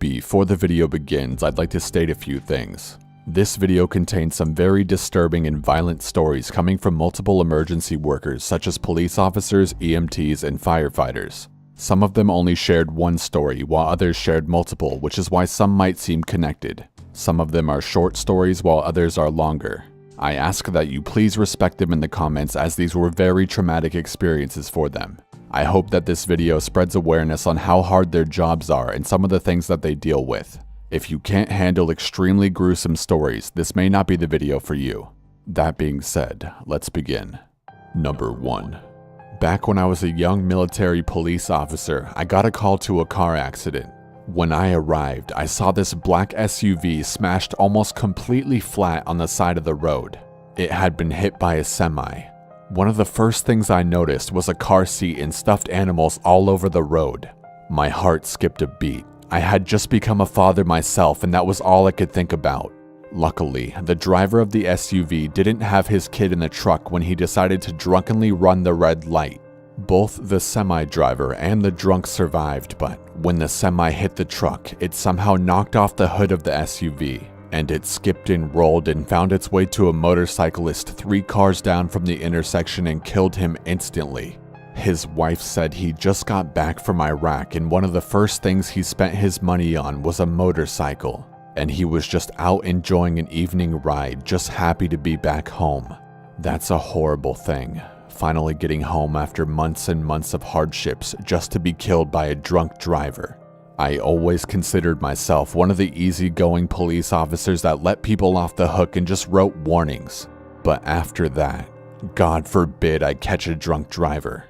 Before the video begins, I'd like to state a few things. This video contains some very disturbing and violent stories coming from multiple emergency workers such as police officers, EMTs, and firefighters. Some of them only shared one story, while others shared multiple, which is why some might seem connected. Some of them are short stories, while others are longer. I ask that you please respect them in the comments, as these were very traumatic experiences for them. I hope that this video spreads awareness on how hard their jobs are and some of the things that they deal with. If you can't handle extremely gruesome stories, this may not be the video for you. That being said, let's begin. Number 1. Back when I was a young military police officer, I got a call to a car accident. When I arrived, I saw this black SUV smashed almost completely flat on the side of the road. It had been hit by a semi. One of the first things I noticed was a car seat and stuffed animals all over the road. My heart skipped a beat. I had just become a father myself, and that was all I could think about. Luckily, the driver of the SUV didn't have his kid in the truck when he decided to drunkenly run the red light. Both the semi driver and the drunk survived, but when the semi hit the truck, it somehow knocked off the hood of the SUV, and it skipped and rolled and found its way to a motorcyclist 3 cars down from the intersection and killed him instantly. His wife said he just got back from Iraq, and one of the first things he spent his money on was a motorcycle, and he was just out enjoying an evening ride, just happy to be back home. That's a horrible thing, finally getting home after months and months of hardships just to be killed by a drunk driver. I always considered myself one of the easygoing police officers that let people off the hook and just wrote warnings. But after that, God forbid I catch a drunk driver.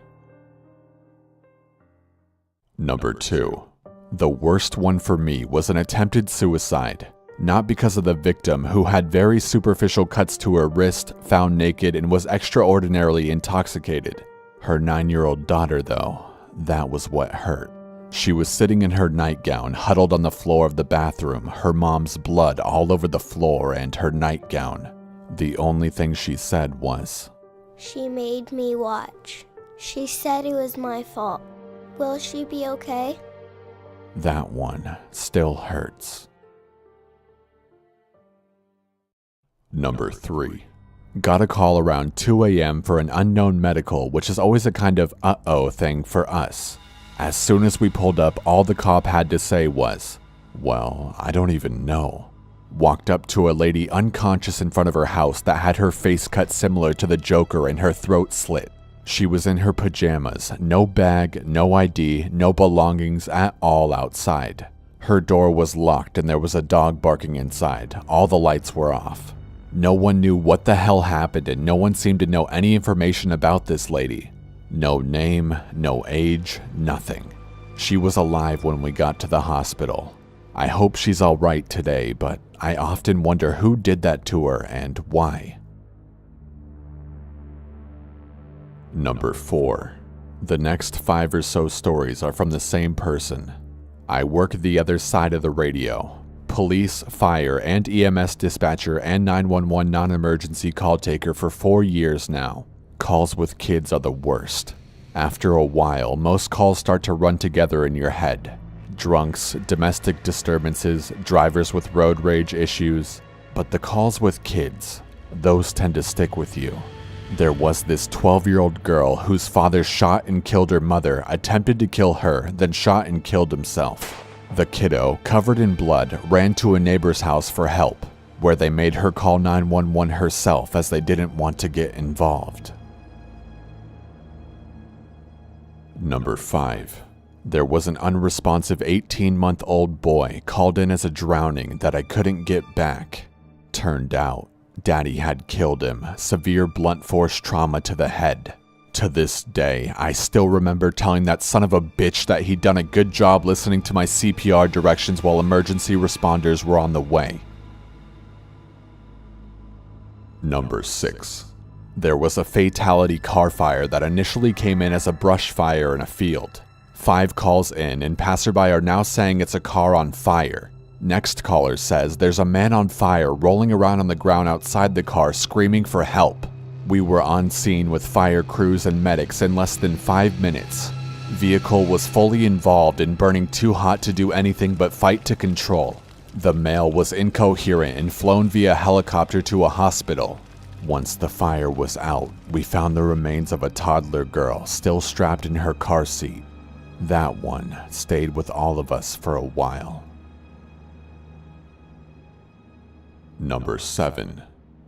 Number 2. The worst one for me was an attempted suicide. Not because of the victim, who had very superficial cuts to her wrist, found naked, and was extraordinarily intoxicated. Her 9-year-old daughter, though, that was what hurt. She was sitting in her nightgown, huddled on the floor of the bathroom, her mom's blood all over the floor and her nightgown. The only thing she said was, "She made me watch. She said it was my fault. Will she be okay?" That one still hurts. Number 3. Got a call around 2 a.m. for an unknown medical, which is always a kind of uh-oh thing for us. As soon as we pulled up, all the cop had to say was, "Well, I don't even know." Walked up to a lady unconscious in front of her house that had her face cut similar to the Joker and her throat slit. She was in her pajamas, no bag, no ID, no belongings at all outside. Her door was locked and there was a dog barking inside. All the lights were off. No one knew what the hell happened, and no one seemed to know any information about this lady. No name, no age, nothing. She was alive when we got to the hospital. I hope she's alright today, but I often wonder who did that to her and why. Number 4. The next 5 or so stories are from the same person. I work the other side of the radio. Police, fire, and EMS dispatcher and 911 non-emergency call taker for 4 years now. Calls with kids are the worst. After a while, most calls start to run together in your head. Drunks, domestic disturbances, drivers with road rage issues. But the calls with kids, those tend to stick with you. There was this 12-year-old girl whose father shot and killed her mother, attempted to kill her, then shot and killed himself. The kiddo, covered in blood, ran to a neighbor's house for help, where they made her call 911 herself as they didn't want to get involved. Number 5. There was an unresponsive 18-month-old boy called in as a drowning that I couldn't get back. Turned out, Daddy had killed him, severe blunt force trauma to the head. To this day, I still remember telling that son of a bitch that he'd done a good job listening to my CPR directions while emergency responders were on the way. Number 6. There was a fatality car fire that initially came in as a brush fire in a field. 5 calls in, and passerby are now saying it's a car on fire. Next caller says there's a man on fire rolling around on the ground outside the car screaming for help. We were on scene with fire crews and medics in less than 5 minutes. Vehicle was fully involved in burning too hot to do anything but fight to control. The male was incoherent and flown via helicopter to a hospital. Once the fire was out, we found the remains of a toddler girl still strapped in her car seat. That one stayed with all of us for a while. Number 7.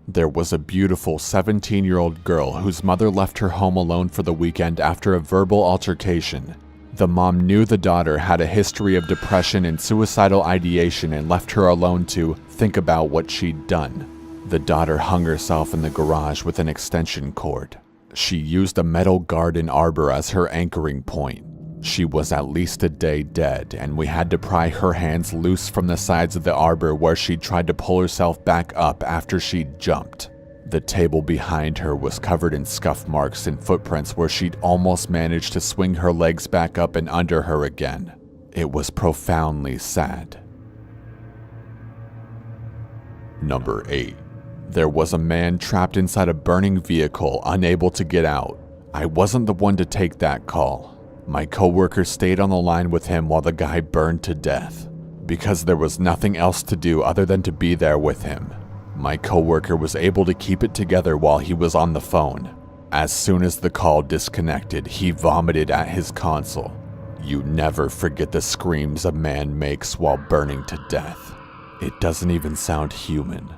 There was a beautiful 17-year-old girl whose mother left her home alone for the weekend after a verbal altercation. The mom knew the daughter had a history of depression and suicidal ideation and left her alone to think about what she'd done. The daughter hung herself in the garage with an extension cord. She used a metal garden arbor as her anchoring point. She was at least a day dead, and we had to pry her hands loose from the sides of the arbor where she tried to pull herself back up after she'd jumped. The table behind her was covered in scuff marks and footprints where she'd almost managed to swing her legs back up and under her again. It was profoundly sad. Number 8. There was a man trapped inside a burning vehicle, unable to get out. I wasn't the one to take that call. My coworker stayed on the line with him while the guy burned to death. Because there was nothing else to do other than to be there with him, my coworker was able to keep it together while he was on the phone. As soon as the call disconnected, he vomited at his console. You never forget the screams a man makes while burning to death. It doesn't even sound human.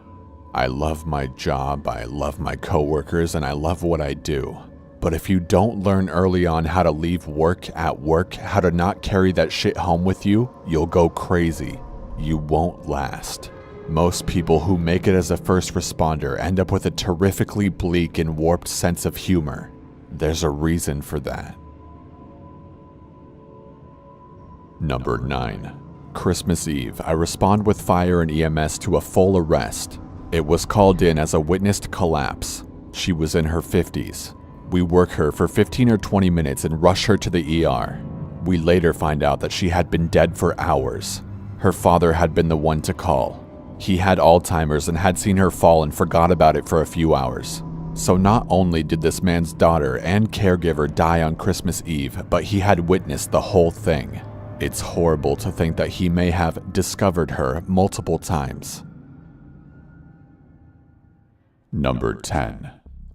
I love my job, I love my coworkers, and I love what I do. But if you don't learn early on how to leave work at work, how to not carry that shit home with you, you'll go crazy. You won't last. Most people who make it as a first responder end up with a terrifically bleak and warped sense of humor. There's a reason for that. Number 9. Christmas Eve, I respond with fire and EMS to a full arrest. It was called in as a witnessed collapse. She was in her 50s. We work her for 15 or 20 minutes and rush her to the ER. We later find out that she had been dead for hours. Her father had been the one to call. He had Alzheimer's and had seen her fall and forgot about it for a few hours. So not only did this man's daughter and caregiver die on Christmas Eve, but he had witnessed the whole thing. It's horrible to think that he may have discovered her multiple times. Number 10.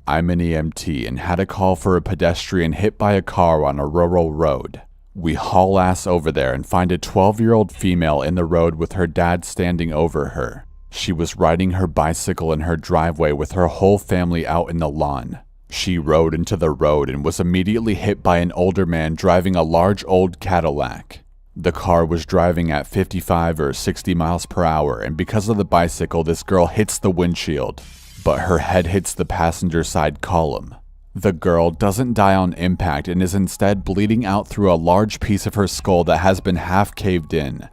I'm an EMT and had a call for a pedestrian hit by a car on a rural road. We haul ass over there and find a 12-year-old female in the road with her dad standing over her. She was riding her bicycle in her driveway with her whole family out in the lawn. She rode into the road and was immediately hit by an older man driving a large old Cadillac. The car was driving at 55 or 60 miles per hour, and because of the bicycle, this girl hits the windshield, but her head hits the passenger side column. The girl doesn't die on impact and is instead bleeding out through a large piece of her skull that has been half caved in.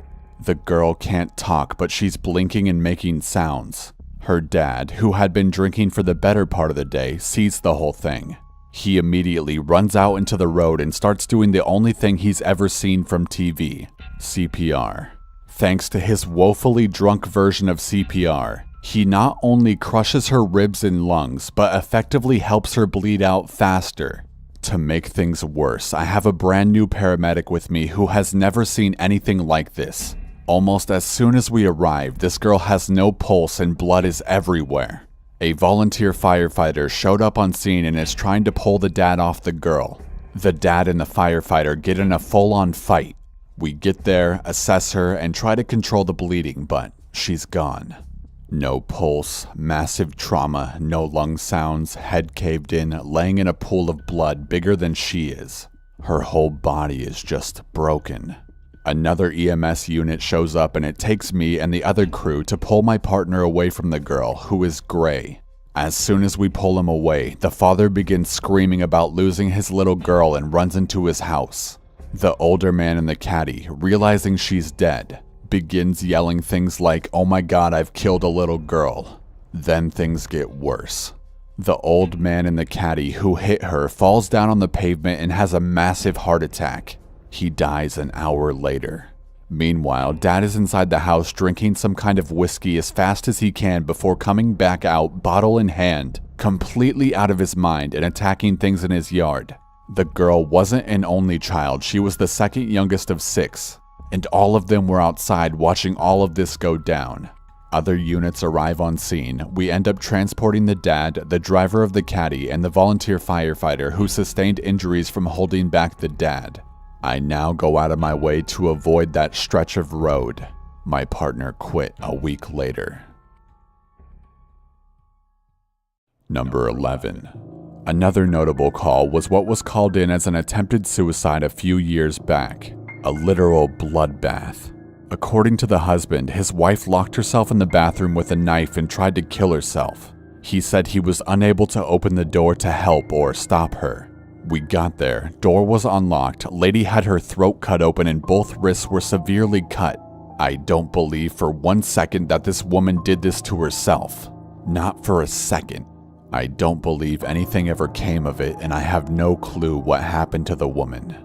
The girl can't talk, but she's blinking and making sounds. Her dad, who had been drinking for the better part of the day, sees the whole thing. He immediately runs out into the road and starts doing the only thing he's ever seen from TV, CPR. Thanks to his woefully drunk version of CPR, he not only crushes her ribs and lungs, but effectively helps her bleed out faster. To make things worse, I have a brand new paramedic with me who has never seen anything like this. Almost as soon as we arrive, this girl has no pulse and blood is everywhere. A volunteer firefighter showed up on scene and is trying to pull the dad off the girl. The dad and the firefighter get in a full-on fight. We get there, assess her, and try to control the bleeding, but she's gone. No pulse, massive trauma, no lung sounds, head caved in, laying in a pool of blood bigger than she is. Her whole body is just broken. Another EMS unit shows up and it takes me and the other crew to pull my partner away from the girl, who is gray. As soon as we pull him away, the father begins screaming about losing his little girl and runs into his house. The older man in the caddy, realizing she's dead, begins yelling things like, "Oh my God, I've killed a little girl." Then things get worse. The old man in the caddy who hit her falls down on the pavement and has a massive heart attack. He dies an hour later. Meanwhile, Dad is inside the house drinking some kind of whiskey as fast as he can before coming back out, bottle in hand, completely out of his mind and attacking things in his yard. The girl wasn't an only child, she was the second youngest of 6, and all of them were outside watching all of this go down. Other units arrive on scene. We end up transporting the dad, the driver of the caddy, and the volunteer firefighter who sustained injuries from holding back the dad. I now go out of my way to avoid that stretch of road. My partner quit a week later. Number 11. Another notable call was what was called in as an attempted suicide a few years back. A literal bloodbath. According to the husband, his wife locked herself in the bathroom with a knife and tried to kill herself. He said he was unable to open the door to help or stop her. We got there, door was unlocked, lady had her throat cut open and both wrists were severely cut. I don't believe for 1 second that this woman did this to herself. Not for a second. I don't believe anything ever came of it, and I have no clue what happened to the woman.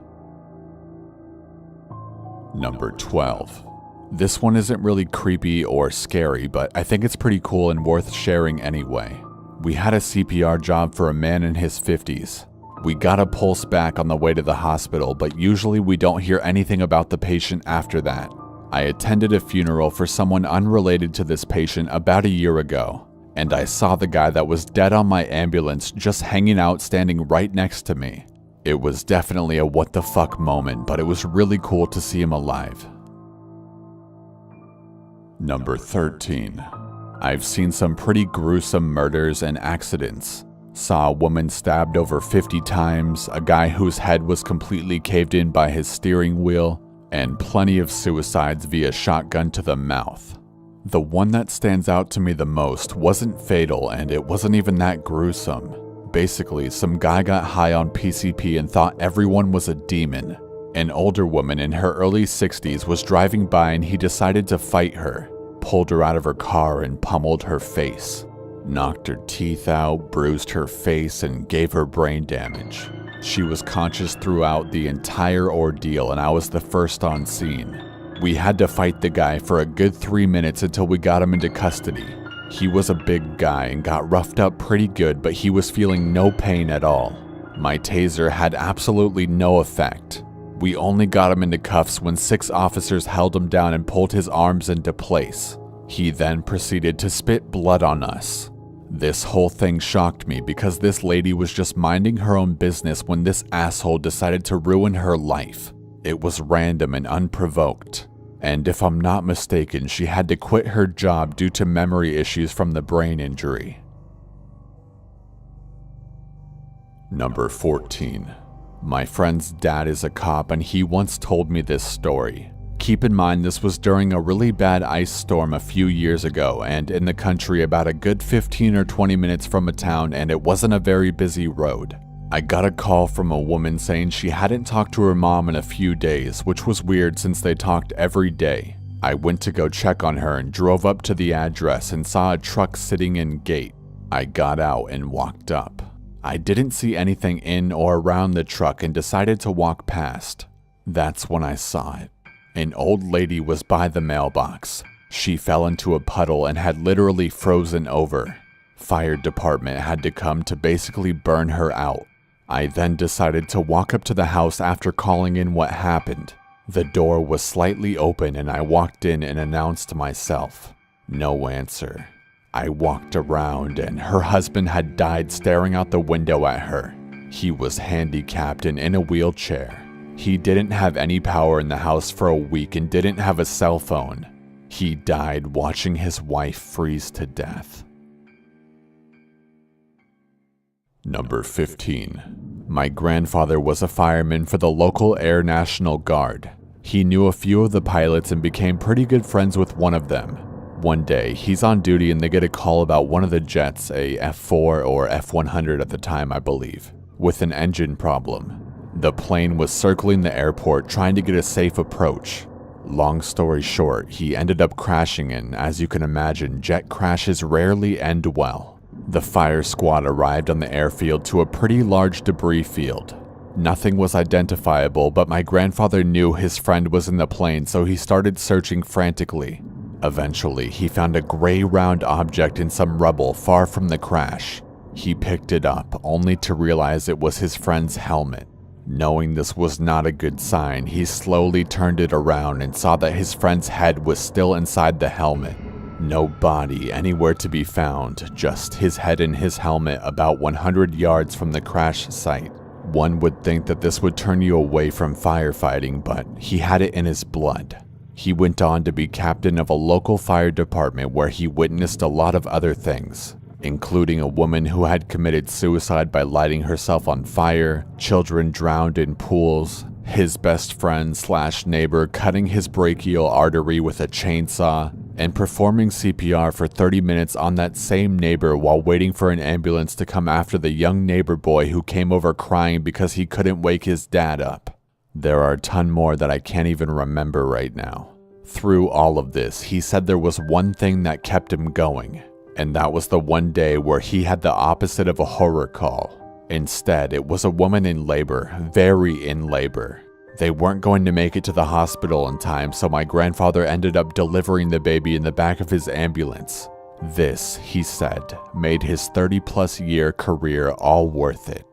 Number 12. This one isn't really creepy or scary, but I think it's pretty cool and worth sharing anyway. We had a CPR job for a man in his 50s. We got a pulse back on the way to the hospital, but usually we don't hear anything about the patient after that. I attended a funeral for someone unrelated to this patient about a year ago, and I saw the guy that was dead on my ambulance just hanging out standing right next to me. It was definitely a what the fuck moment, but it was really cool to see him alive. Number 13. I've seen some pretty gruesome murders and accidents. Saw a woman stabbed over 50 times, a guy whose head was completely caved in by his steering wheel, and plenty of suicides via shotgun to the mouth. The one that stands out to me the most wasn't fatal, and it wasn't even that gruesome. Basically, some guy got high on PCP and thought everyone was a demon. An older woman in her early 60s was driving by and he decided to fight her, pulled her out of her car and pummeled her face. Knocked her teeth out, bruised her face, and gave her brain damage. She was conscious throughout the entire ordeal, and I was the first on scene. We had to fight the guy for a good 3 minutes until we got him into custody. He was a big guy and got roughed up pretty good, but he was feeling no pain at all. My taser had absolutely no effect. We only got him into cuffs when 6 officers held him down and pulled his arms into place. He then proceeded to spit blood on us. This whole thing shocked me because this lady was just minding her own business when this asshole decided to ruin her life. It was random and unprovoked. And if I'm not mistaken, she had to quit her job due to memory issues from the brain injury. Number 14. My friend's dad is a cop and he once told me this story. Keep in mind this was during a really bad ice storm a few years ago and in the country about a good 15 or 20 minutes from a town, and it wasn't a very busy road. I got a call from a woman saying she hadn't talked to her mom in a few days, which was weird since they talked every day. I went to go check on her and drove up to the address and saw a truck sitting in gate. I got out and walked up. I didn't see anything in or around the truck and decided to walk past. That's when I saw it. An old lady was by the mailbox. She fell into a puddle and had literally frozen over. Fire department had to come to basically burn her out. I then decided to walk up to the house after calling in what happened. The door was slightly open and I walked in and announced myself. No answer. I walked around and her husband had died staring out the window at her. He was handicapped and in a wheelchair. He didn't have any power in the house for a week and didn't have a cell phone. He died watching his wife freeze to death. Number 15. My grandfather was a fireman for the local Air National Guard. He knew a few of the pilots and became pretty good friends with one of them. One day, he's on duty and they get a call about one of the jets, a F-4 or F-100 at the time I believe, with an engine problem. The plane was circling the airport trying to get a safe approach. Long story short, he ended up crashing and, as you can imagine, jet crashes rarely end well. The fire squad arrived on the airfield to a pretty large debris field. Nothing was identifiable, but my grandfather knew his friend was in the plane, so he started searching frantically. Eventually, he found a gray round object in some rubble far from the crash. He picked it up, only to realize it was his friend's helmet. Knowing this was not a good sign, he slowly turned it around and saw that his friend's head was still inside the helmet. No body anywhere to be found, just his head in his helmet about 100 yards from the crash site. One would think that this would turn you away from firefighting, but he had it in his blood. He went on to be captain of a local fire department where he witnessed a lot of other things, including a woman who had committed suicide by lighting herself on fire, children drowned in pools, his best friend / neighbor cutting his brachial artery with a chainsaw, and performing CPR for 30 minutes on that same neighbor while waiting for an ambulance to come after the young neighbor boy who came over crying because he couldn't wake his dad up. There are a ton more that I can't even remember right now. Through all of this, he said there was one thing that kept him going, and that was the one day where he had the opposite of a horror call. Instead, it was a woman in labor, very in labor. They weren't going to make it to the hospital in time, so my grandfather ended up delivering the baby in the back of his ambulance. This, he said, made his 30-plus year career all worth it.